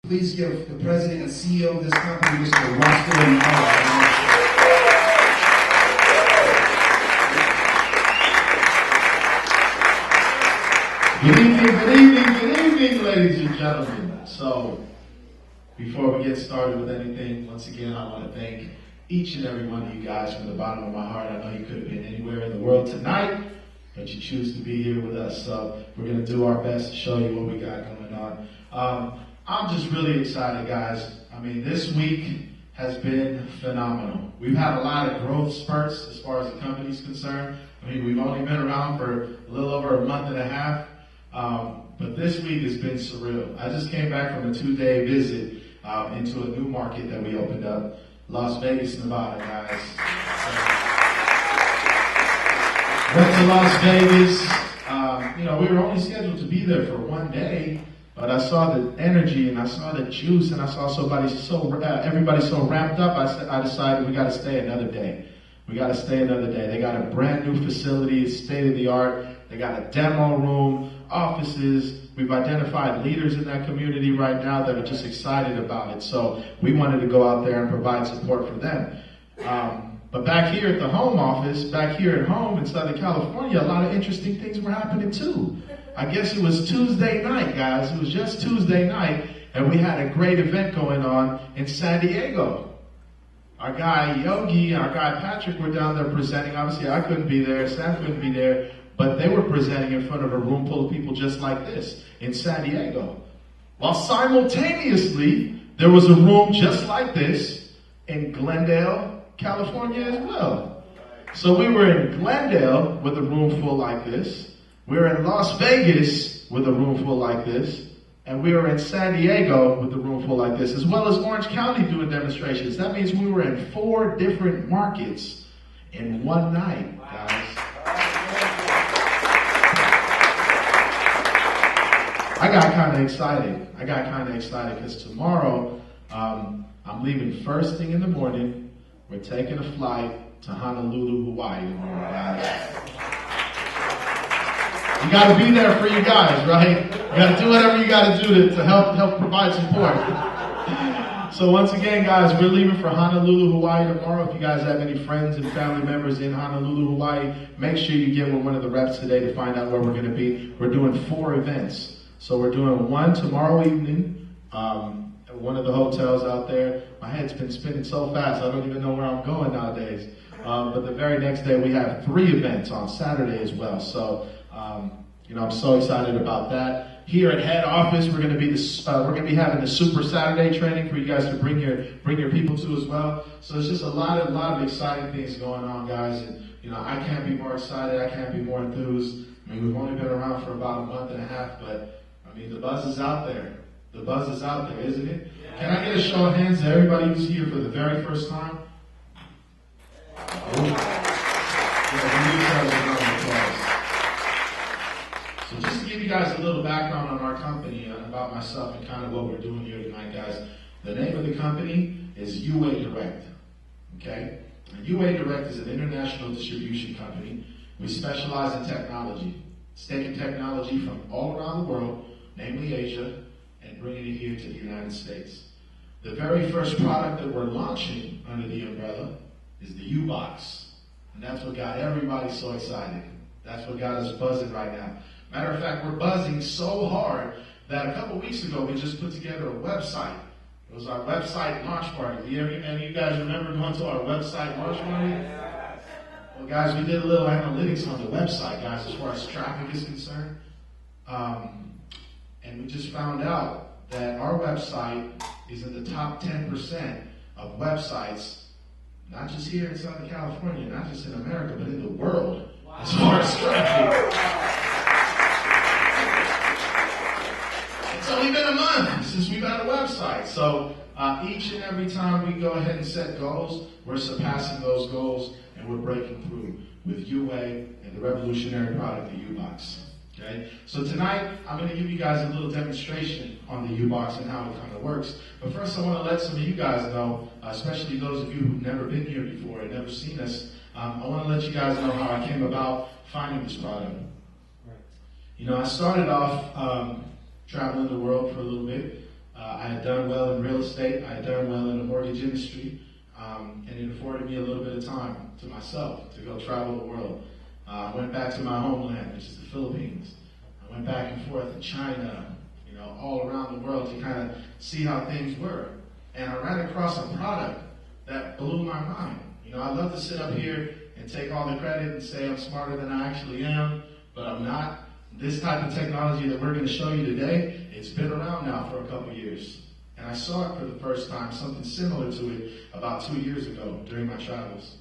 Please give the president and CEO of this company, Mr. Roscoe. Good evening, ladies and gentlemen. So, before we get started with anything, once again, I want to thank each and every one of you guys from the bottom of my heart. I know you could have been anywhere in the world tonight, but you choose to be here with us. So, we're going to do our best to show you what we got going on. I'm just really excited, guys. I mean, this week has been phenomenal. We've had a lot of growth spurts as far as the company's concerned. I mean, we've only been around for a little over a month and a half, but this week has been surreal. I just came back from a 2-day visit into a new market that we opened up, Las Vegas, Nevada, guys. Went to Las Vegas. We were only scheduled to be there for 1 day. But I saw the energy and I saw the juice and I saw everybody so ramped up. I decided we got to stay another day. We got to stay another day. They got a brand new facility, it's state of the art. They got a demo room, offices. We've identified leaders in that community right now that are just excited about it. So we wanted to go out there and provide support for them. But back here at the home office, back here at home in Southern California, a lot of interesting things were happening too. I guess it was Tuesday night, guys. It was just Tuesday night, and we had a great event going on in San Diego. Our guy Yogi and our guy Patrick were down there presenting. Obviously, I couldn't be there, Sam couldn't be there, but they were presenting in front of a room full of people just like this in San Diego. While simultaneously, there was a room just like this in Glendale, California as well. So we were in Glendale with a room full like this. We were in Las Vegas with a room full like this, and we were in San Diego with a room full like this, as well as Orange County doing demonstrations. That means we were in 4 different markets in 1 night, guys. I got kind of excited because tomorrow I'm leaving first thing in the morning. We're taking a flight to Honolulu, Hawaii tomorrow, guys. You got to be there for you guys, right? You got to do whatever you got to do to help provide support. So once again, guys, we're leaving for Honolulu, Hawaii tomorrow. If you guys have any friends and family members in Honolulu, Hawaii, make sure you get with one of the reps today to find out where we're going to be. We're doing 4 events. So we're doing one tomorrow evening at one of the hotels out there. My head's been spinning so fast, I don't even know where I'm going nowadays. But the very next day, we have 3 events on Saturday as well. So, I'm so excited about that. Here at head office, we're going to be having the Super Saturday training for you guys to bring your people to as well. So it's just a lot of exciting things going on, guys. And I can't be more excited. I can't be more enthused. I mean, we've only been around for about a month and a half, but I mean, the buzz is out there. The buzz is out there, isn't it? Can I get a show of hands to everybody who's here for the very first time? So just to give you guys a little background on our company and about myself and kind of what we're doing here tonight, guys. The name of the company is UA Direct. Okay? And UA Direct is an international distribution company. We specialize in technology. It's taking technology from all around the world, namely Asia, and bringing it here to the United States. The very first product that we're launching under the umbrella is the U-Box. And that's what got everybody so excited. That's what got us buzzing right now. Matter of fact, we're buzzing so hard that a couple weeks ago we just put together a website. It was our website launch party. Any of you guys remember going to our website launch party? Well, guys, we did a little analytics on the website, guys, as far as traffic is concerned. And we just found out that our website is in the top 10% of websites, not just here in Southern California, not just in America, but in the world, as far as traffic. It's only been a month since we've had a website. So each and every time we go ahead and set goals, we're surpassing those goals and we're breaking through with UA and the revolutionary product, the U-Box. Okay? So tonight, I'm going to give you guys a little demonstration on the U-Box and how it kind of works. But first, I want to let some of you guys know, especially those of you who've never been here before and never seen us, I want to let you guys know how I came about finding this product. I started off traveling the world for a little bit, I had done well in real estate. I had done well in the mortgage industry. And it afforded me a little bit of time to myself to go travel the world. I went back to my homeland, which is the Philippines. I went back and forth to China, all around the world to kind of see how things were. And I ran across a product that blew my mind. I love to sit up here and take all the credit and say I'm smarter than I actually am, but I'm not. This type of technology that we're going to show you today, it's been around now for a couple years. And I saw it for the first time, something similar to it, about 2 years ago during my travels.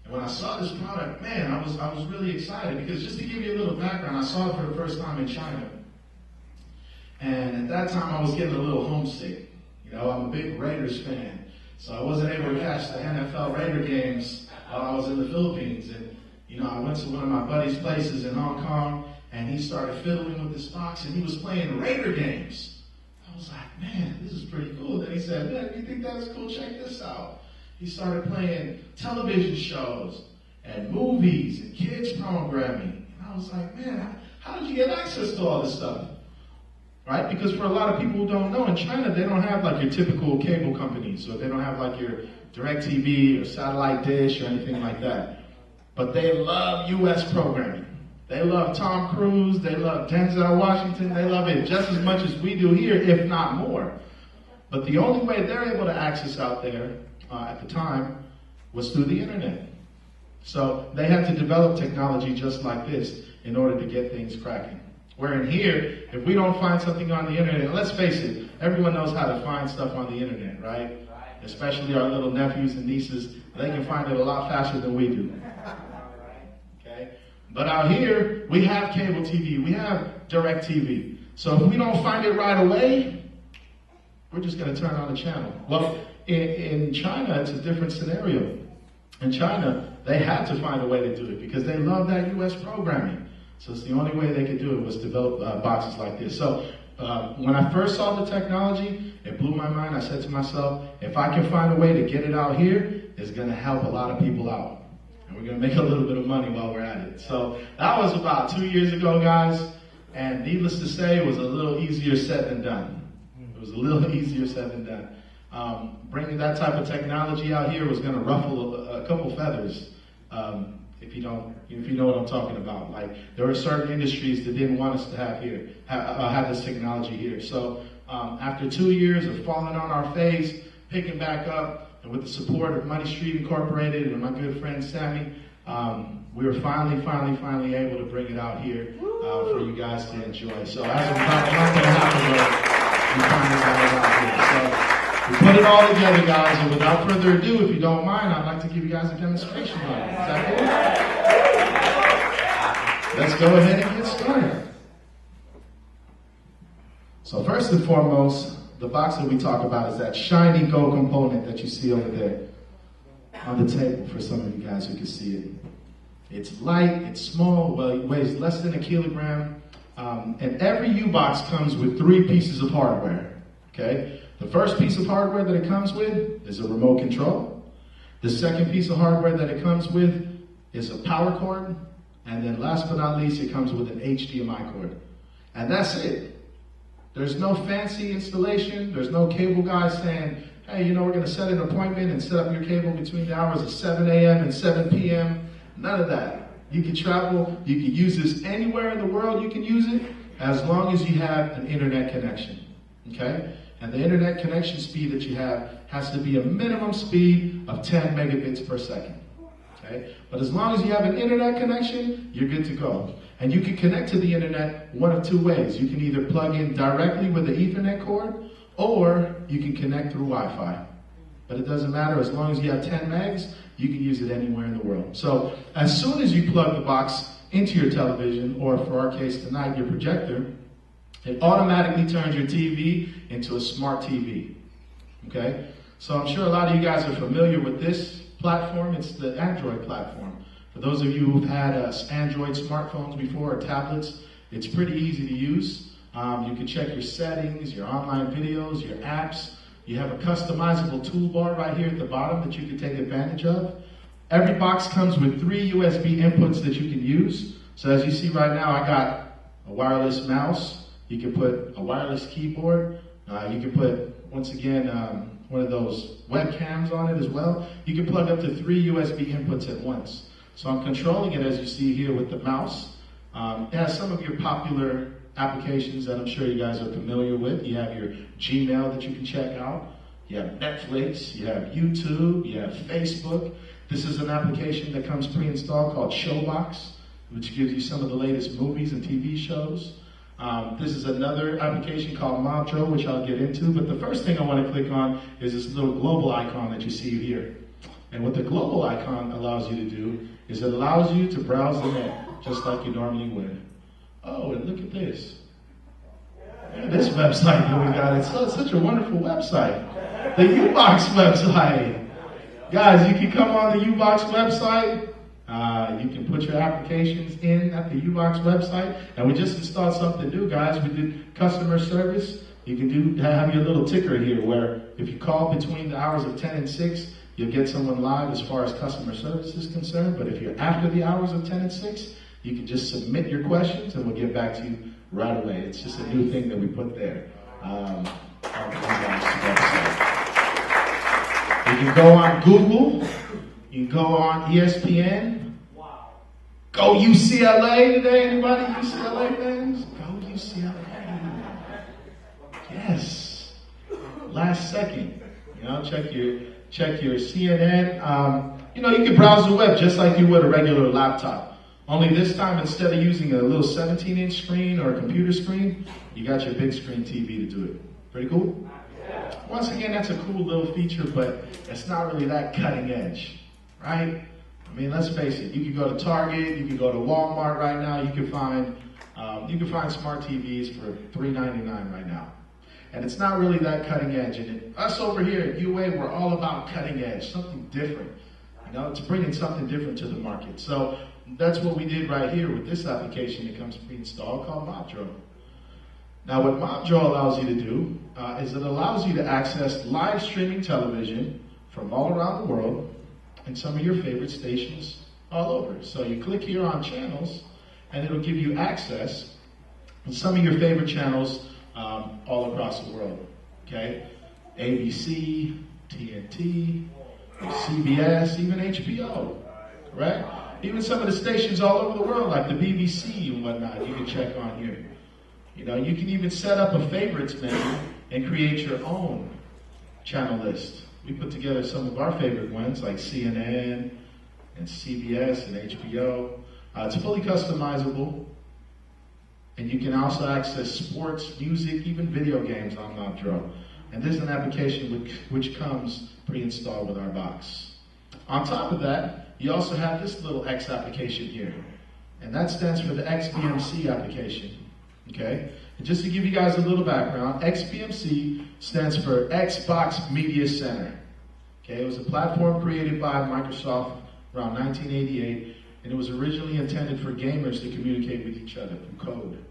And when I saw this product, man, I was really excited because just to give you a little background, I saw it for the first time in China. And at that time, I was getting a little homesick. I'm a big Raiders fan. So I wasn't able to catch the NFL Raider games while I was in the Philippines. And, I went to one of my buddy's places in Hong Kong, and he started fiddling with this box, and he was playing Raider games. I was like, man, this is pretty cool. Then he said, man, you think that's cool? Check this out. He started playing television shows and movies and kids programming. And I was like, man, how did you get access to all this stuff? Right? Because for a lot of people who don't know, in China, they don't have like your typical cable companies, or they don't have like your DirecTV or satellite dish or anything like that. But they love U.S. programming. They love Tom Cruise, they love Denzel Washington, they love it just as much as we do here, if not more. But the only way they're able to access out there at the time was through the internet. So they had to develop technology just like this in order to get things cracking. Where in here, if we don't find something on the internet, and let's face it, everyone knows how to find stuff on the internet, right? Especially our little nephews and nieces, they can find it a lot faster than we do. Okay? But out here, we have cable TV, we have DirecTV. So if we don't find it right away, we're just going to turn on the channel. Well, in China, it's a different scenario. In China, they had to find a way to do it because they love that U.S. programming. So it's the only way they could do it was develop boxes like this. So when I first saw the technology, it blew my mind. I said to myself, if I can find a way to get it out here, it's going to help a lot of people out. And we're going to make a little bit of money while we're at it. So that was about 2 years ago, guys. And needless to say, it was a little easier said than done. It was a little easier said than done. Bringing that type of technology out here was going to ruffle a couple feathers. If you know what I'm talking about. Like, there are certain industries that didn't want us to have this technology here. So after 2 years of falling on our face, picking back up, and with the support of Money Street Incorporated and my good friend Sammy, we were finally able to bring it out here for you guys to enjoy. So as of about a month and a half ago, we finally got it out here. So we put it all together, guys, and without further ado, if you don't mind, I'd like to give you guys a demonstration on it. Is that cool? Let's go ahead and get started. So first and foremost, the box that we talk about is that shiny gold component that you see over there on the table for some of you guys who can see it. It's light, it's small, well, it weighs less than a kilogram, and every U-box comes with 3 pieces of hardware, okay? The first piece of hardware that it comes with is a remote control. The second piece of hardware that it comes with is a power cord. And then last but not least, it comes with an HDMI cord. And that's it. There's no fancy installation. There's no cable guy saying, hey, we're going to set an appointment and set up your cable between the hours of 7 a.m. and 7 p.m. None of that. You can travel. You can use this anywhere in the world. You can use it as long as you have an internet connection. Okay? And the internet connection speed that you have has to be a minimum speed of 10 megabits per second. Okay? But as long as you have an internet connection, you're good to go. And you can connect to the internet one of 2 ways. You can either plug in directly with the Ethernet cord, or you can connect through Wi-Fi. But it doesn't matter. As long as you have 10 megs, you can use it anywhere in the world. So as soon as you plug the box into your television, or for our case tonight, your projector, it automatically turns your TV into a smart TV, okay? So I'm sure a lot of you guys are familiar with this platform. It's the Android platform. For those of you who've had Android smartphones before or tablets, it's pretty easy to use. You can check your settings, your online videos, your apps. You have a customizable toolbar right here at the bottom that you can take advantage of. Every box comes with 3 USB inputs that you can use. So as you see right now, I got a wireless mouse. You can put a wireless keyboard, You can put, once again, one of those webcams on it as well. You can plug up to 3 USB inputs at once. So I'm controlling it, as you see here, with the mouse. It has some of your popular applications that I'm sure you guys are familiar with. You have your Gmail that you can check out. You have Netflix, you have YouTube, you have Facebook. This is an application that comes pre-installed called Showbox, which gives you some of the latest movies and TV shows. This is another application called Mobdro, which I'll get into. But the first thing I want to click on is this little global icon that you see here. And what the global icon allows you to do is it allows you to browse the net just like you normally would. Oh, and look at this. Look at this website that we got. It's such a wonderful website. The Ubox website. Guys, you can come on the Ubox website. You can put your applications in at the Ubox website. And we just installed something new, guys. We did customer service. You can have your little ticker here where if you call between the hours of 10 and 6, you'll get someone live as far as customer service is concerned. But if you're after the hours of 10 and 6, you can just submit your questions and we'll get back to you right away. It's just a new thing that we put there on the Ubox website. You can go on Google. You can go on ESPN. Wow. Go UCLA today, anybody? UCLA fans? Go UCLA. Yes. Last second. Check your CNN. You can browse the web just like you would a regular laptop. Only this time, instead of using a little 17-inch screen or a computer screen, you got your big screen TV to do it. Pretty cool? Once again, that's a cool little feature, but it's not really that cutting edge, right? I mean, let's face it. You can go to Target, you can go to Walmart right now. You can find smart TVs for $3.99 right now, and it's not really that cutting edge. And us over here at UA, we're all about cutting edge, something different. It's bringing something different to the market. So that's what we did right here with this application that comes pre-installed called Mobdro. Now, what Mobdro allows you to do is it allows you to access live streaming television from all around the world and some of your favorite stations all over. So you click here on channels, and it'll give you access to some of your favorite channels all across the world. Okay, ABC, TNT, CBS, even HBO. Correct? Even some of the stations all over the world, like the BBC and whatnot, you can check on here. You can even set up a favorites menu and create your own channel list. We put together some of our favorite ones, like CNN and CBS and HBO. It's fully customizable, and you can also access sports, music, even video games on Mobdro. And this is an application which comes pre-installed with our box. On top of that, you also have this little X application here, and that stands for the XBMC application. Okay, and just to give you guys a little background, XBMC stands for Xbox Media Center. Okay, it was a platform created by Microsoft around 1988, and it was originally intended for gamers to communicate with each other through code.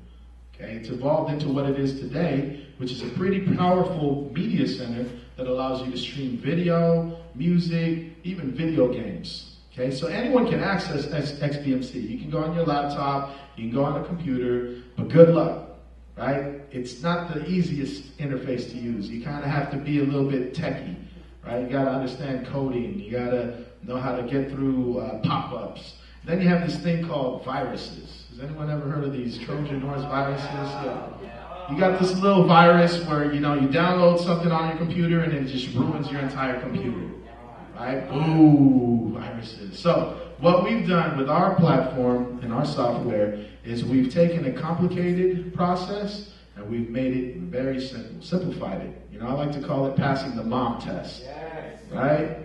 Okay, it's evolved into what it is today, which is a pretty powerful media center that allows you to stream video, music, even video games. Okay, so anyone can access XBMC. You can go on your laptop, you can go on a computer, but good luck, right? It's not the easiest interface to use. You kind of have to be a little bit techie, right? You got to understand coding. You got to know how to get through pop-ups. Then you have this thing called viruses. Has anyone ever heard of these Trojan horse viruses? Yeah. You got this little virus where, you download something on your computer and it just ruins your entire computer. Right? Ooh, viruses. So what we've done with our platform and our software is we've taken a complicated process and we've made it very simple, simplified it. I like to call it passing the mom test. Right?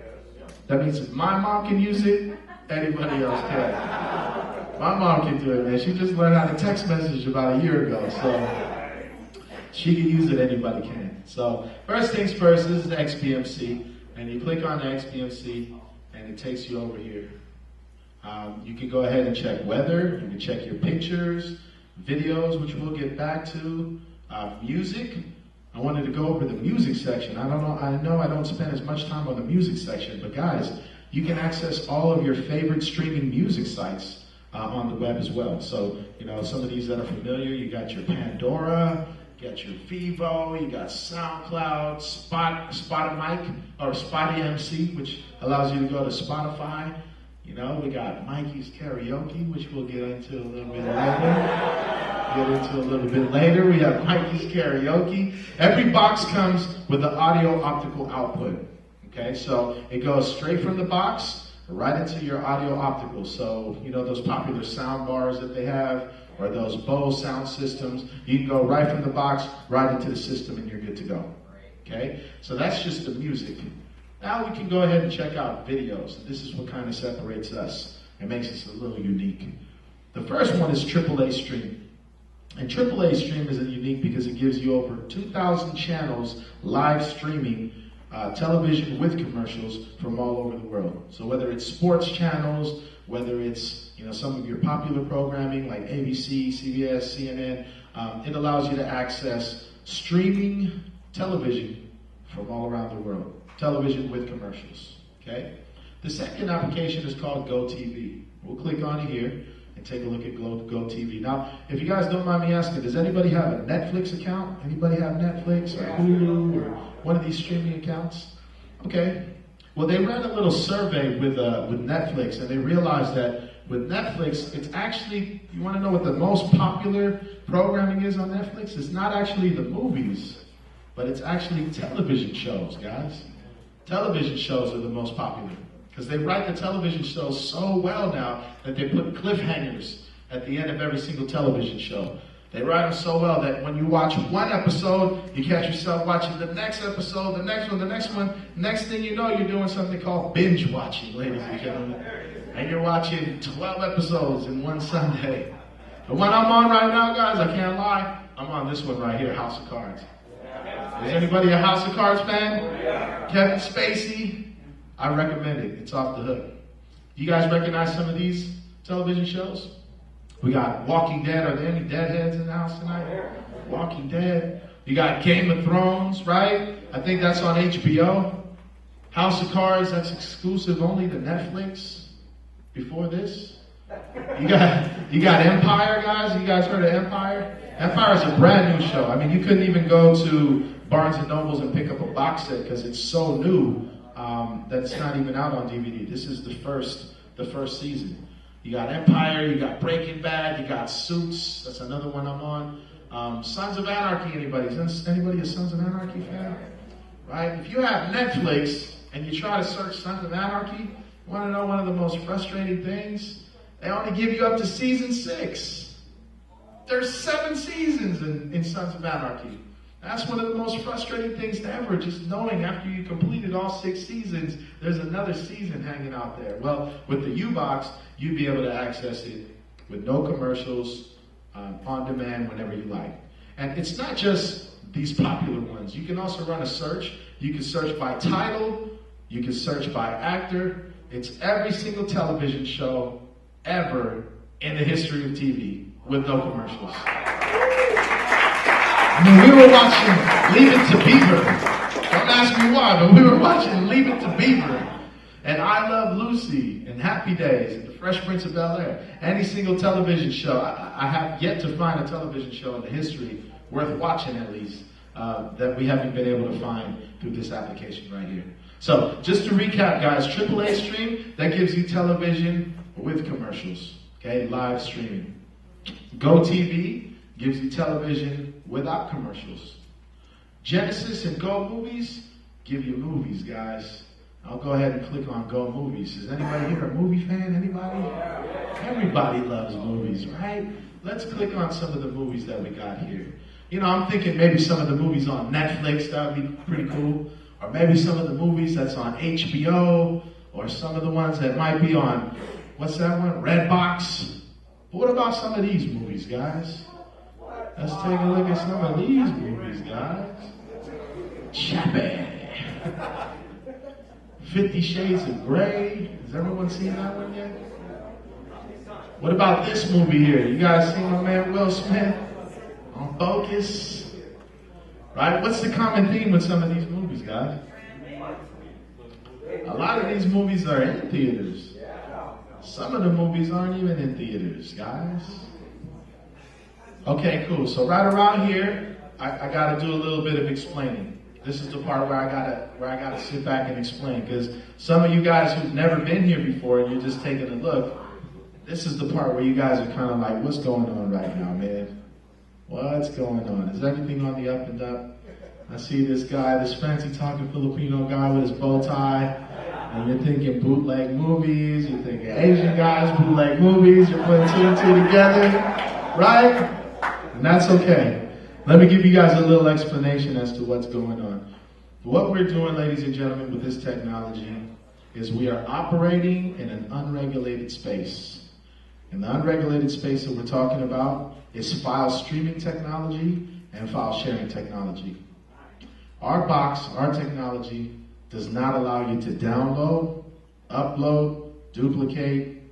That means if my mom can use it, anybody else can. My mom can do it, man. She just learned how to text message about a year ago, so she can use it, anybody can. So first things first, this is the XBMC. And you click on the XBMC, and it takes you over here. You can go ahead and check weather. You can check your pictures, videos, which we'll get back to. Music. I wanted to go over the music section. I know I don't spend as much time on the music section, but guys, you can access all of your favorite streaming music sites on the web as well. So, some of these that are familiar, you got your Pandora, you You got your Vivo, you got SoundCloud, Spotify, or Spotty MC, which allows you to go to Spotify. You know, we got Mikey's Karaoke, which we'll get into a little bit later. We have Mikey's Karaoke. Every box comes with the audio optical output. Okay, so it goes straight from the box right into your audio optical. So, you know, those popular sound bars that they have, or those Bose sound systems, you can go right from the box, right into the system, and you're good to go. Okay? So that's just the music. Now we can go ahead and check out videos. This is what kind of separates us and makes us a little unique. The first one is AAA Stream. And AAA Stream is unique because it gives you over 2,000 channels live streaming television with commercials from all over the world. So whether it's sports channels, whether it's, you know, some of your popular programming like ABC, CBS, CNN, it allows you to access streaming television from all around the world. Television with commercials. Okay? The second application is called GoTV. We'll click on it here and take a look at GoTV. Now, if you guys don't mind me asking, does anybody have a Netflix account? Anybody have Netflix or Hulu or one of these streaming accounts? Okay. Well, they ran a little survey with Netflix, and they realized that with Netflix, it's actually, you want to know what the most popular programming is on Netflix? It's not actually the movies, but it's actually television shows, guys. Television shows are the most popular because they write the television shows so well now that they put cliffhangers at the end of every single television show. They write them so well that when you watch one episode, you catch yourself watching the next episode, the next one, the next one. Next thing you know, you're doing something called binge watching, ladies and gentlemen. And you're watching 12 episodes in one Sunday. The one I'm on right now, guys, I can't lie, I'm on this one right here, House of Cards. Is anybody a House of Cards fan? Kevin Spacey? I recommend it. It's off the hook. You guys recognize some of these television shows? We got Walking Dead. Are there any deadheads in the house tonight? Walking Dead. You got Game of Thrones, right? I think that's on HBO. House of Cards, that's exclusive only to Netflix. Before this, you got Empire, guys. You guys heard of Empire? Empire is a brand new show. I mean, you couldn't even go to Barnes and Nobles and pick up a box set because it's so new that it's not even out on DVD. This is the first season. You got Empire, you got Breaking Bad, you got Suits. That's another one I'm on. Sons of Anarchy, anybody? Is anybody a Sons of Anarchy fan? Right? If you have Netflix and you try to search Sons of Anarchy, you want to know one of the most frustrating things? They only give you up to season 6. There's 7 seasons in Sons of Anarchy. That's one of the most frustrating things ever, just knowing after you completed all 6 seasons, there's another season hanging out there. Well, with the U-Box, you'd be able to access it with no commercials, on demand, whenever you like. And it's not just these popular ones. You can also run a search. You can search by title. You can search by actor. It's every single television show ever in the history of TV with no commercials. I mean, we were watching Leave It to Beaver. Don't ask me why, but we were watching Leave It to Beaver and I Love Lucy and Happy Days and The Fresh Prince of Bel-Air. Any single television show. I have yet to find a television show in the history worth watching, at least, that we haven't been able to find through this application right here. So, just to recap, guys, AAA Stream, that gives you television with commercials, okay, live streaming. GoTV gives you television without commercials. Genesis and Go Movies give you movies, guys. I'll go ahead and click on Go Movies. Is anybody here a movie fan? Anybody? Everybody loves movies, right? Let's click on some of the movies that we got here. You know, I'm thinking maybe some of the movies on Netflix, that would be pretty cool. Or maybe some of the movies that's on HBO, or some of the ones that might be on, what's that one? Redbox. But what about some of these movies, guys? Let's take a look at some of these movies, guys. Chappie. 50 Shades of Grey. Has everyone seen that one yet? What about this movie here? You guys seen my man Will Smith on Focus? Right? What's the common theme with some of these movies, guys? A lot of these movies are in theaters. Some of the movies aren't even in theaters, guys. Okay, cool. So right around here, I got to do a little bit of explaining. This is the part where I gotta sit back and explain, because some of you guys who've never been here before and you're just taking a look, this is the part where you guys are kind of like, what's going on right now, man? What's going on? Is everything on the up and up? I see this guy, this fancy talking Filipino guy with his bow tie, and you're thinking bootleg movies, you're thinking Asian guys, bootleg movies, you're putting two and two together, right? And that's okay. Let me give you guys a little explanation as to what's going on. What we're doing, ladies and gentlemen, with this technology is we are operating in an unregulated space. And the unregulated space that we're talking about is file streaming technology and file sharing technology. Our box, our technology, does not allow you to download, upload, duplicate,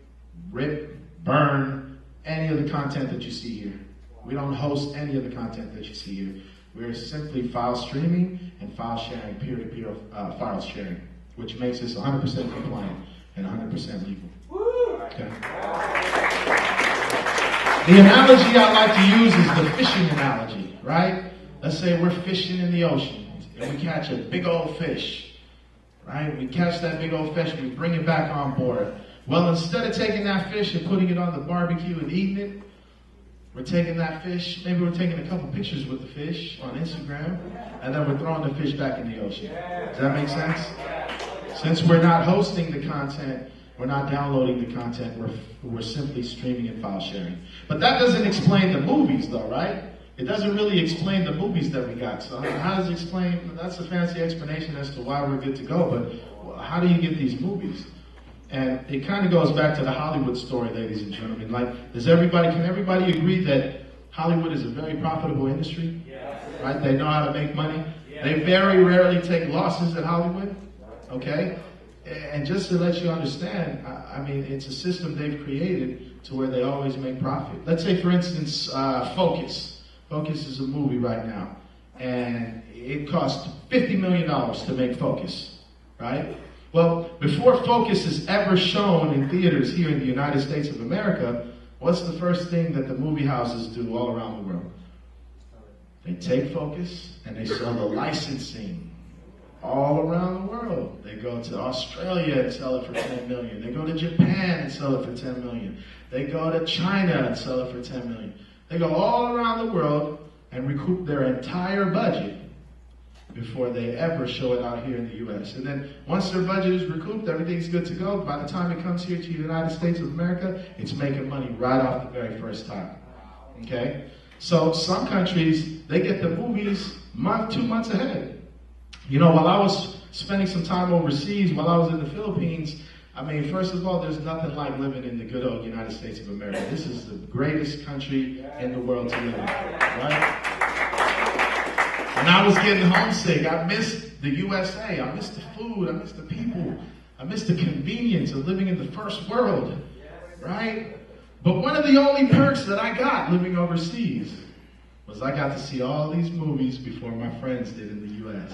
rip, burn any of the content that you see here. We don't host any of the content that you see here. We're simply file streaming and file sharing, peer-to-peer file sharing, which makes us 100% compliant and 100% legal. Okay. The analogy I like to use is the fishing analogy, right? Let's say we're fishing in the ocean and we catch a big old fish, right? We catch that big old fish, we bring it back on board. Well, instead of taking that fish and putting it on the barbecue and eating it, we're taking that fish, maybe we're taking a couple pictures with the fish on Instagram, and then we're throwing the fish back in the ocean. Does that make sense? Since we're not hosting the content, we're not downloading the content, we're simply streaming and file sharing. But that doesn't explain the movies though, right? It doesn't really explain the movies that we got. So how does it explain? That's a fancy explanation as to why we're good to go, but how do you get these movies? And it kind of goes back to the Hollywood story, ladies and gentlemen. Like, can everybody agree that Hollywood is a very profitable industry? Yes. Right? They know how to make money. Yes. They very rarely take losses at Hollywood. Okay? And just to let you understand, I mean, it's a system they've created to where they always make profit. Let's say, for instance, Focus. Focus is a movie right now. And it cost $50 million to make Focus. Right? Well, before Focus is ever shown in theaters here in the United States of America, what's the first thing that the movie houses do all around the world? They take Focus and they sell the licensing all around the world. They go to Australia and sell it for $10 million. They go to Japan and sell it for $10 million. They go to China and sell it for $10 million. They go all around the world and recoup their entire budget before they ever show it out here in the U.S. And then once their budget is recouped, everything's good to go. By the time it comes here to the United States of America, it's making money right off the very first time. Okay? So some countries, they get the movies 2 months ahead. You know, while I was spending some time overseas, while I was in the Philippines, I mean, first of all, there's nothing like living in the good old United States of America. This is the greatest country in the world to live in, right? And I was getting homesick. I missed the USA. I missed the food. I missed the people. I missed the convenience of living in the first world, right? But one of the only perks that I got living overseas was I got to see all these movies before my friends did in the U.S.,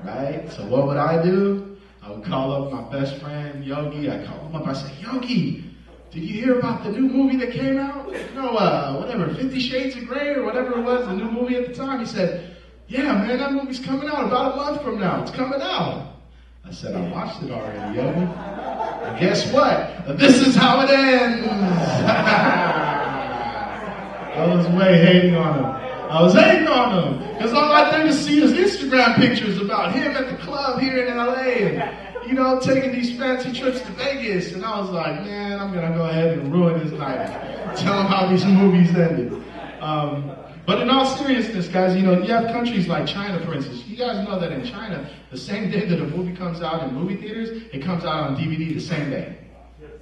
right? So what would I do? I would call up my best friend, Yogi. I'd call him up. I'd say, Yogi, did you hear about the new movie that came out? You know, whatever, 50 Shades of Grey or whatever it was, the new movie at the time. He said, yeah, man, that movie's coming out about a month from now. It's coming out. I said, I watched it already, Yogi. And guess what? This is how it ends. I was way hating on him. I was hating on him. Because all I think is see his Instagram pictures about him at the club here in LA and, you know, taking these fancy trips to Vegas. And I was like, man, I'm going to go ahead and ruin his night. Tell him how these movies ended. But in all seriousness, guys, you know, you have countries like China, for instance. You guys know that in China, the same day that a movie comes out in movie theaters, it comes out on DVD the same day.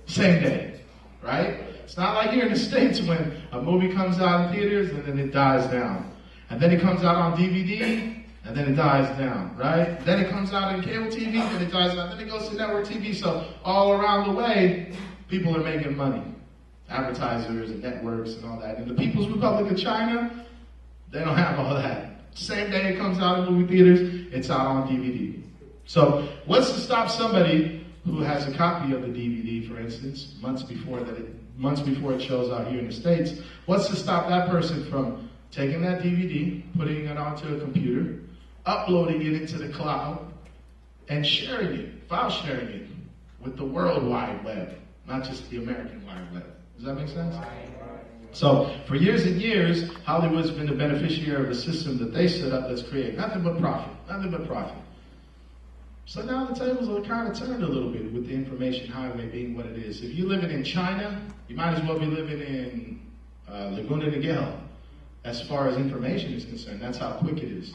Same day, right? It's not like here in the States when a movie comes out in theaters and then it dies down. And then it comes out on DVD and then it dies down, right? Then it comes out in cable TV, then it dies down, then it goes to network TV. So all around the way, people are making money. Advertisers and networks and all that. In the People's Republic of China, they don't have all that. Same day it comes out in movie theaters, it's out on DVD. So what's to stop somebody who has a copy of the DVD, for instance, months before it shows out here in the States, what's to stop that person from taking that DVD, putting it onto a computer, uploading it into the cloud, and sharing it, file sharing it with the World Wide Web, not just the American Wide Web. Does that make sense? So for years and years, Hollywood's been the beneficiary of a system that they set up that's created nothing but profit, nothing but profit. So now the tables are kind of turned a little bit with the information highway being what it is. If you're living in China, you might as well be living in Laguna Niguel as far as information is concerned. That's how quick it is.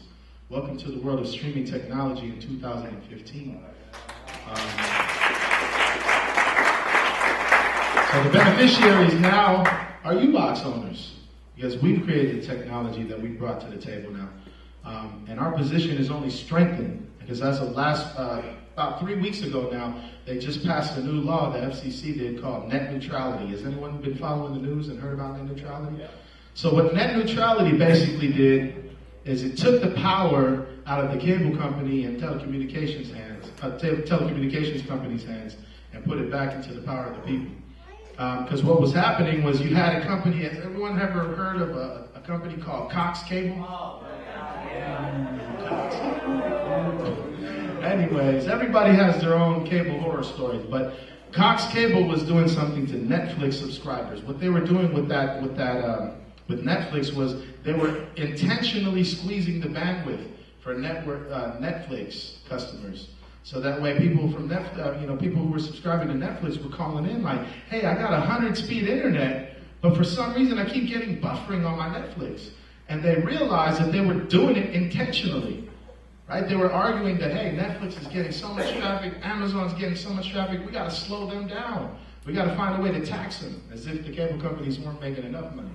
Welcome to the world of streaming technology in 2015. So the beneficiaries now are Ubox owners, because we've created the technology that we brought to the table now. And our position is only strengthened, because as of about 3 weeks ago now, they just passed a new law, the FCC did, called net neutrality. Has anyone been following the news and heard about net neutrality? Yeah. So what net neutrality basically did is it took the power out of the cable company and telecommunications companies' hands and put it back into the power of the people. Because what was happening was you had a company, has everyone ever heard of a company called Cox Cable? Oh, Cox. Anyways, everybody has their own cable horror stories, but Cox Cable was doing something to Netflix subscribers. What they were doing with Netflix was they were intentionally squeezing the bandwidth for Netflix customers. So that way people from people who were subscribing to Netflix were calling in like, hey, I got 100-speed internet, but for some reason I keep getting buffering on my Netflix. And they realized that they were doing it intentionally, right? They were arguing that, hey, Netflix is getting so much traffic, Amazon's getting so much traffic, we gotta slow them down. We gotta find a way to tax them, as if the cable companies weren't making enough money,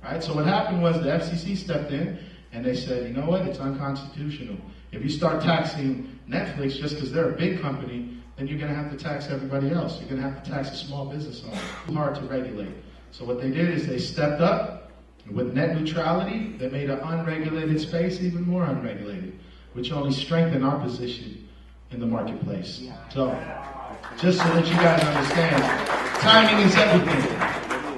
right? So what happened was the FCC stepped in and they said, you know what, it's unconstitutional. If you start taxing Netflix just because they're a big company, then you're going to have to tax everybody else. You're going to have to tax a small business owner. It's hard to regulate. So what they did is they stepped up with net neutrality. They made an unregulated space even more unregulated, which only strengthened our position in the marketplace. So just so that you guys understand, timing is everything.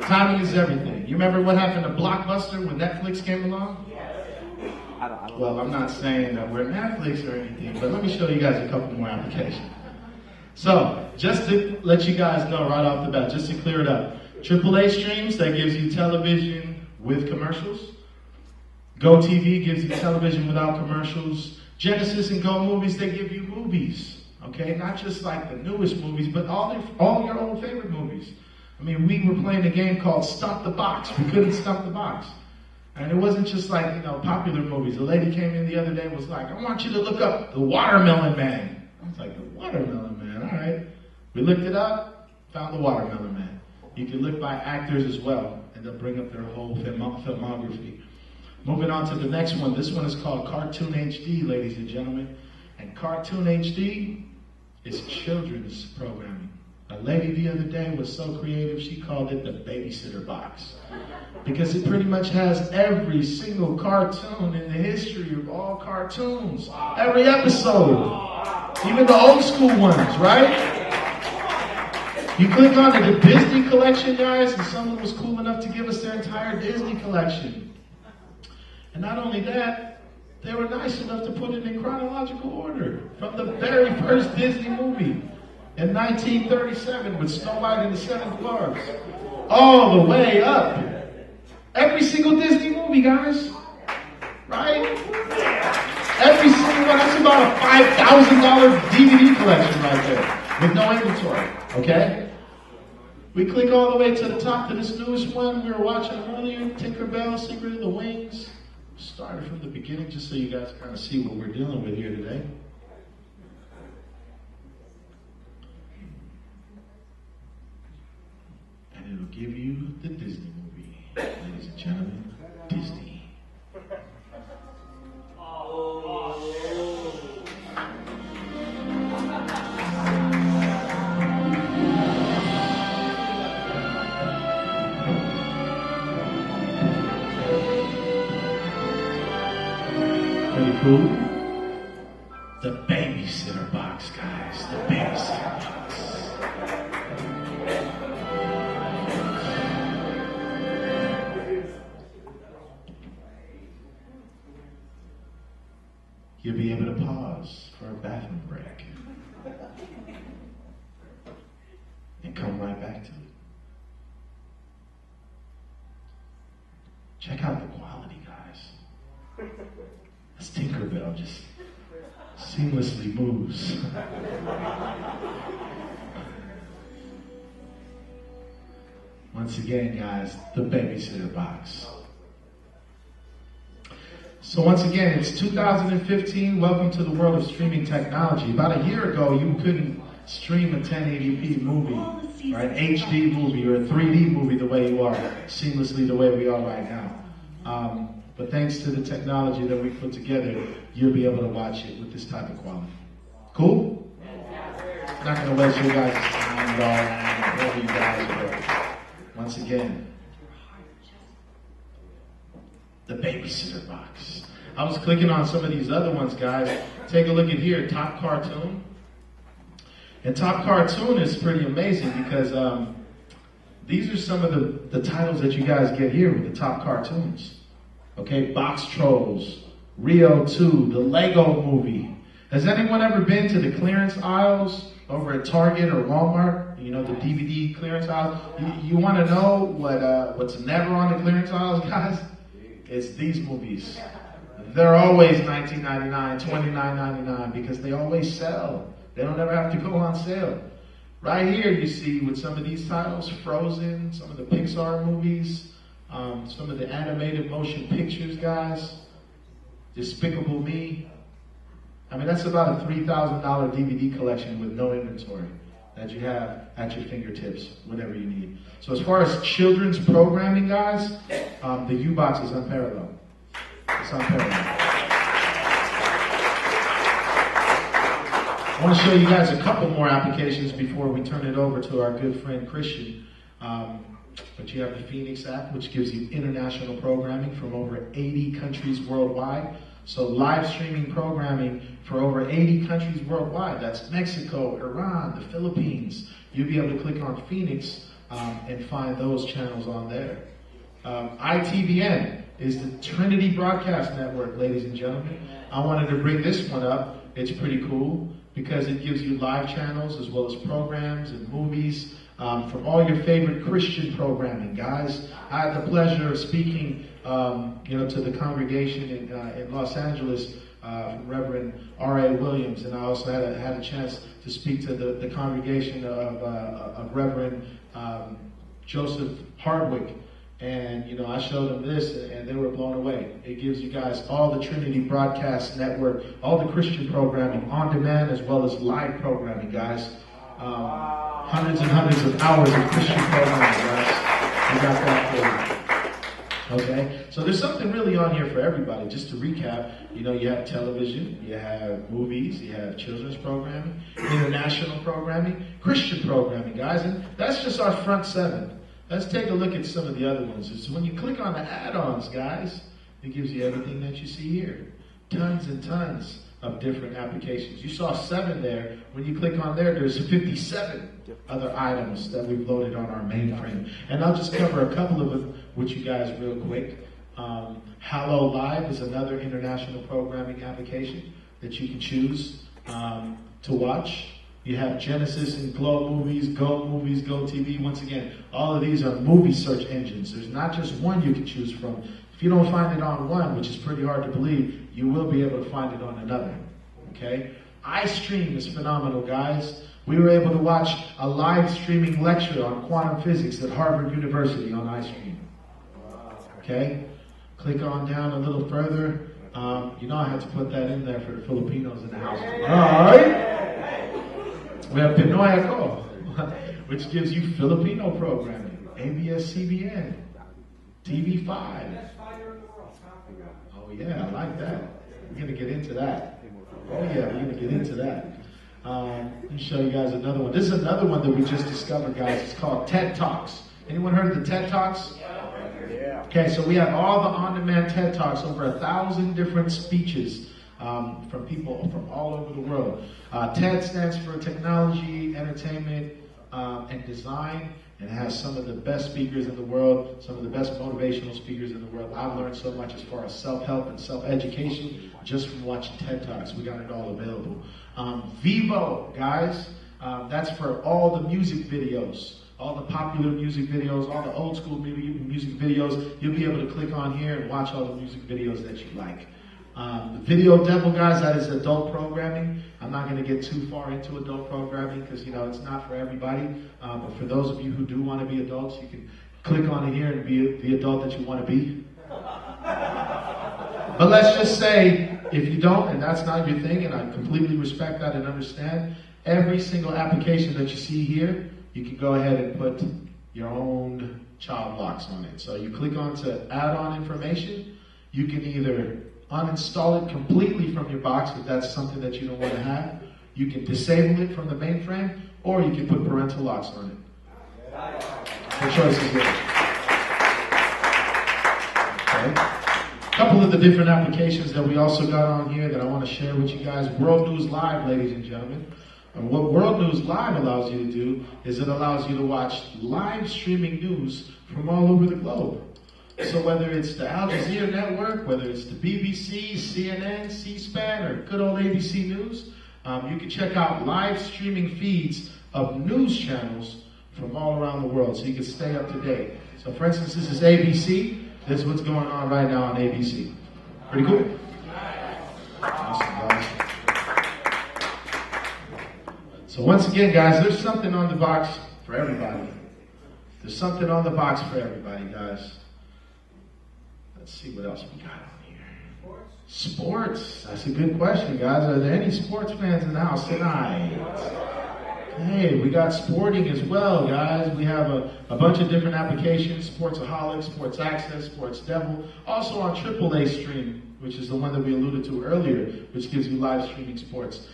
Timing is everything. You remember what happened to Blockbuster when Netflix came along? Well, I'm not saying that we're Netflix or anything, but let me show you guys a couple more applications. So, just to let you guys know right off the bat, just to clear it up, AAA streams, that gives you television with commercials. GoTV gives you television without commercials. Genesis and Go Movies, they give you movies, okay? Not just like the newest movies, but all your old favorite movies. I mean, we were playing a game called Stump the Box. We couldn't stump the box. And it wasn't just like, popular movies. A lady came in the other day and was like, I want you to look up The Watermelon Man. I was like, The Watermelon Man, all right. We looked it up, found The Watermelon Man. You can look by actors as well, and they'll bring up their whole filmography. Moving on to the next one. This one is called Cartoon HD, ladies and gentlemen. And Cartoon HD is children's programming. A lady the other day was so creative, she called it the babysitter box. Because it pretty much has every single cartoon in the history of all cartoons. Every episode. Even the old school ones, right? You click on the Disney collection, guys, and someone was cool enough to give us their entire Disney collection. And not only that, they were nice enough to put it in chronological order. From the very first Disney movie in 1937 with Snow White and the Seven Dwarfs, all the way up. Every single Disney movie, guys. Right? Every single one. That's about a $5,000 DVD collection right there with no inventory. Okay? We click all the way to the top to this newest one we were watching earlier, Tinkerbell, Secret of the Wings. Started from the beginning just so you guys kind of see what we're dealing with here today. And it'll give you the Disney movie. Ladies and gentlemen, Disney. Pretty cool. The babysitter box, guys. The babysitter box. you'll be able to pause for a bathroom break and come right back to it. Check out the quality, guys. This Tinkerbell just seamlessly moves. Once again, guys, the babysitter box. So once again, it's 2015. Welcome to the world of streaming technology. About a year ago, you couldn't stream a 1080p movie, or an HD movie, or a 3D movie the way you are, seamlessly the way we are right now. But thanks to the technology that we put together, you'll be able to watch it with this type of quality. Cool? I'm not going to waste your guys' time at all. Wherever you guys go. Once again, the babysitter box. I was clicking on some of these other ones, guys. Take a look at here, Top Cartoon. And Top Cartoon is pretty amazing because these are some of the titles that you guys get here with the top cartoons. Okay, Box Trolls, Rio 2, the Lego Movie. Has anyone ever been to the clearance aisles over at Target or Walmart? You know, the DVD clearance aisles. You want to know what's never on the clearance aisles, guys? It's these movies. They're always $19.99, $29.99 because they always sell. They don't ever have to go on sale. Right here you see with some of these titles, Frozen, some of the Pixar movies, some of the animated motion pictures, guys, Despicable Me. I mean, that's about a $3,000 DVD collection with no inventory that you have at your fingertips whenever you need. So as far as children's programming, guys, the U-Box is unparalleled. It's unparalleled. I want to show you guys a couple more applications before we turn it over to our good friend Christian. But you have the Phoenix app, which gives you international programming from over 80 countries worldwide. So live streaming programming for over 80 countries worldwide. That's Mexico, Iran, the Philippines. You'll be able to click on Phoenix and find those channels on there. ITVN is the Trinity Broadcast Network, ladies and gentlemen. I wanted to bring this one up. It's pretty cool because it gives you live channels as well as programs and movies from all your favorite Christian programming, guys. I had the pleasure of speaking to the congregation in Los Angeles, Reverend R.A. Williams, and I also had a chance to speak to the congregation of Reverend Joseph Hardwick. And, I showed them this, and they were blown away. It gives you guys all the Trinity Broadcast Network, all the Christian programming on demand as well as live programming, guys. Hundreds and hundreds of hours of Christian programming, guys. We got that for you. Okay? So there's something really on here for everybody. Just to recap, you have television, you have movies, you have children's programming, international programming, Christian programming, guys. And that's just our front seven. Let's take a look at some of the other ones. So when you click on the add-ons, guys, it gives you everything that you see here. Tons and tons of different applications. You saw 7 there. When you click on there, there's 57 other items that we've loaded on our mainframe. And I'll just cover a couple of them with you guys real quick. Hallow Live is another international programming application that you can choose to watch. You have Genesis and Glow Movies, Go TV. Once again, all of these are movie search engines. There's not just one you can choose from. If you don't find it on one, which is pretty hard to believe, you will be able to find it on another. Okay? iStream is phenomenal, guys. We were able to watch a live streaming lecture on quantum physics at Harvard University on iStream. Okay? Click on down a little further. I had to put that in there for the Filipinos in the house. All right? We have Pinoy Ako, which gives you Filipino programming, ABS-CBN, TV5. Oh yeah, I like that. We're going to get into that. Oh yeah, we're going to get into that. Let me show you guys another one. This is another one that we just discovered, guys. It's called TED Talks. Anyone heard of the TED Talks? Yeah. Okay, so we have all the on-demand TED Talks, over 1,000 different speeches from people from all over the world. TED stands for Technology, Entertainment, and Design. and it has some of the best speakers in the world, some of the best motivational speakers in the world. I've learned so much as far as self-help and self-education just from watching TED Talks. We got it all available. Vivo, guys, that's for all the music videos. All the popular music videos, all the old school music videos, you'll be able to click on here and watch all the music videos that you like. The Video Devil, guys, that is adult programming. I'm not going to get too far into adult programming because, you know, it's not for everybody. But for those of you who do want to be adults, you can click on it here and be the adult that you want to be. But let's just say, if you don't, and that's not your thing, and I completely respect that and understand, every single application that you see here, you can go ahead and put your own child locks on it. So you click on to add-on information. You can either uninstall it completely from your box if that's something that you don't want to have. You can disable it from the mainframe, or you can put parental locks on it. The choice is yours. Okay. A couple of the different applications that we also got on here that I want to share with you guys. World News Live, ladies and gentlemen. And what World News Live allows you to do is it allows you to watch live streaming news from all over the globe. So whether it's the Al Jazeera network, whether it's the BBC, CNN, C-SPAN, or good old ABC News, you can check out live streaming feeds of news channels from all around the world so you can stay up to date. So for instance, this is ABC. This is what's going on right now on ABC. Pretty cool? Awesome, guys. So once again, guys, there's something on the box for everybody. There's something on the box for everybody, guys. Let's see what else we got on here. Sports. That's a good question, guys. Are there any sports fans in the house tonight? Hey, we got sporting as well, guys. We have a bunch of different applications. Sportsaholic, Sports Access, Sports Devil. Also on AAA Stream, which is the one that we alluded to earlier, which gives you live streaming sports.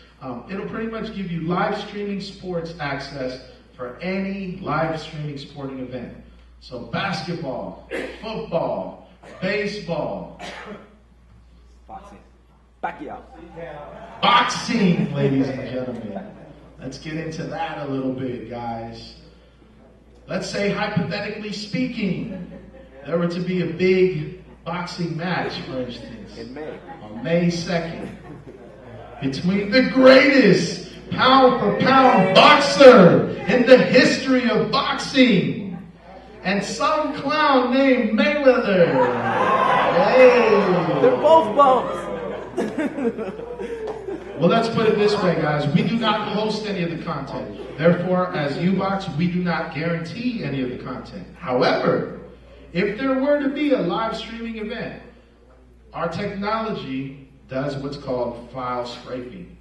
It'll pretty much give you live streaming sports access for any live streaming sporting event. So basketball, football, baseball. Boxing. Pacquiao. Boxing, ladies and gentlemen. Let's get into that a little bit, guys. Let's say, hypothetically speaking, there were to be a big boxing match, for instance, on May 2nd, between the greatest pound-for-pound boxer in the history of boxing and some clown named Mayweather. Hey. They're both bums. Well, let's put it this way, guys. We do not host any of the content. Therefore, as Ubox, we do not guarantee any of the content. However, if there were to be a live streaming event, our technology does what's called file scraping.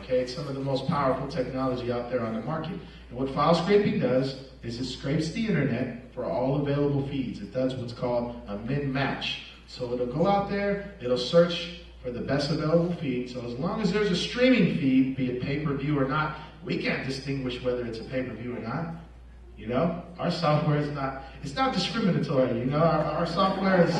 Okay, it's some of the most powerful technology out there on the market. And what file scraping does is it scrapes the internet for all available feeds. It does what's called a min-match. So it'll go out there, it'll search for the best available feed. So as long as there's a streaming feed, be it pay-per-view or not, we can't distinguish whether it's a pay-per-view or not. You know, our software is not, it's not discriminatory. You know, our software is,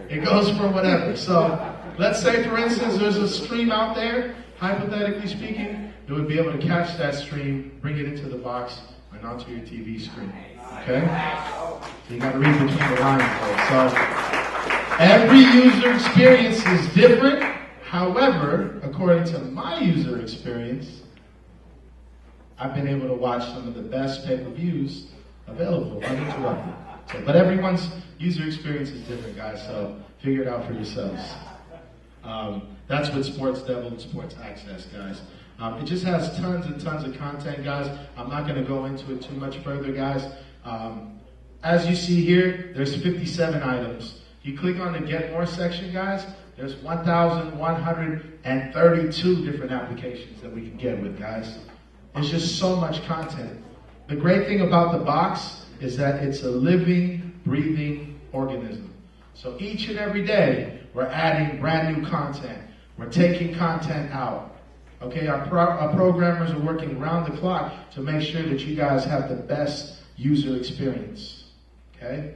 it goes for whatever. So let's say, for instance, there's a stream out there, hypothetically speaking, it would be able to catch that stream, bring it into the box, and onto your TV screen. Okay? So you got to read between the lines there. So every user experience is different. However, according to my user experience, I've been able to watch some of the best pay-per-views available uninterrupted. So, but everyone's user experience is different, guys, so figure it out for yourselves. That's what Sports Devil and Sports Access, guys. It just has tons and tons of content, guys. I'm not going to go into it too much further, guys. As you see here, there's 57 items. You click on the Get More section, guys, there's 1,132 different applications that we can get with, guys. There's just so much content. The great thing about the box is that it's a living, breathing organism. So each and every day, we're adding brand new content. We're taking content out. Okay, our programmers are working round the clock to make sure that you guys have the best user experience. Okay?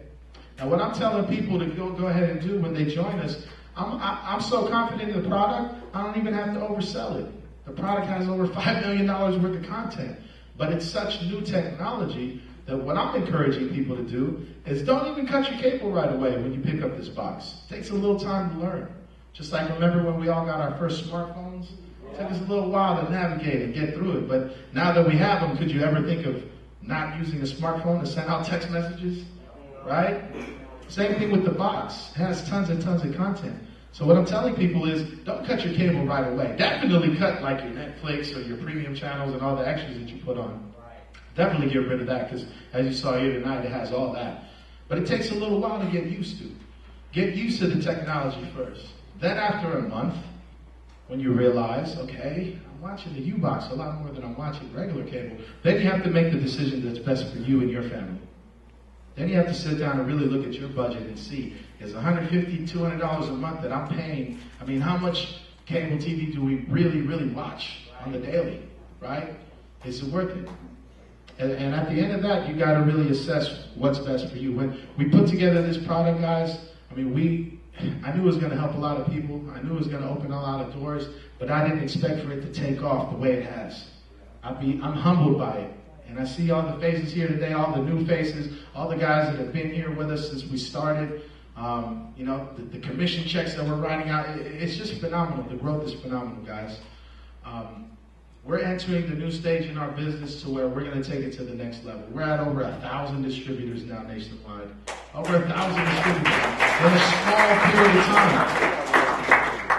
Now, what I'm telling people to go ahead and do when they join us, I'm so confident in the product, I don't even have to oversell it. The product has over $5 million worth of content, but it's such new technology that what I'm encouraging people to do is don't even cut your cable right away when you pick up this box. It takes a little time to learn. Just like remember when we all got our first smartphones? It took us a little while to navigate and get through it. But now that we have them, could you ever think of not using a smartphone to send out text messages? Right? Same thing with the box. It has tons and tons of content. So what I'm telling people is don't cut your cable right away. Definitely cut like your Netflix or your premium channels and all the extras that you put on. Definitely get rid of that because as you saw here tonight, it has all that. But it takes a little while to get used to. Get used to the technology first. Then after a month, when you realize, okay, I'm watching the U-Box a lot more than I'm watching regular cable, then you have to make the decision that's best for you and your family. Then you have to sit down and really look at your budget and see, is $150, $200 a month that I'm paying, I mean, how much cable TV do we really, really watch on the daily, right? Is it worth it? And at the end of that, you got to really assess what's best for you. When we put together this product, guys, I mean, I knew it was going to help a lot of people. I knew it was going to open a lot of doors, but I didn't expect for it to take off the way it has. I'm humbled by it. And I see all the faces here today, all the new faces, all the guys that have been here with us since we started. You know, the commission checks that we're writing out, it's just phenomenal. The growth is phenomenal, guys. We're entering the new stage in our business to where we're going to take it to the next level. We're at over 1,000 distributors now nationwide. Over 1,000 distributors in a small period of time.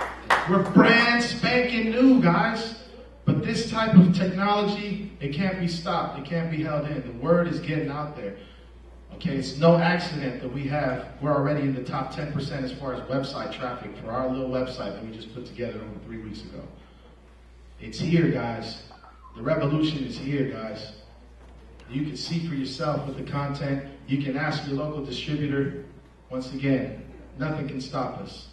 We're brand spanking new, guys. But this type of technology, it can't be stopped. It can't be held in. The word is getting out there. Okay, it's no accident that we're already in the top 10% as far as website traffic for our little website that we just put together over 3 weeks ago. It's here, guys. The revolution is here, guys. You can see for yourself with the content. You can ask your local distributor. Once again, nothing can stop us.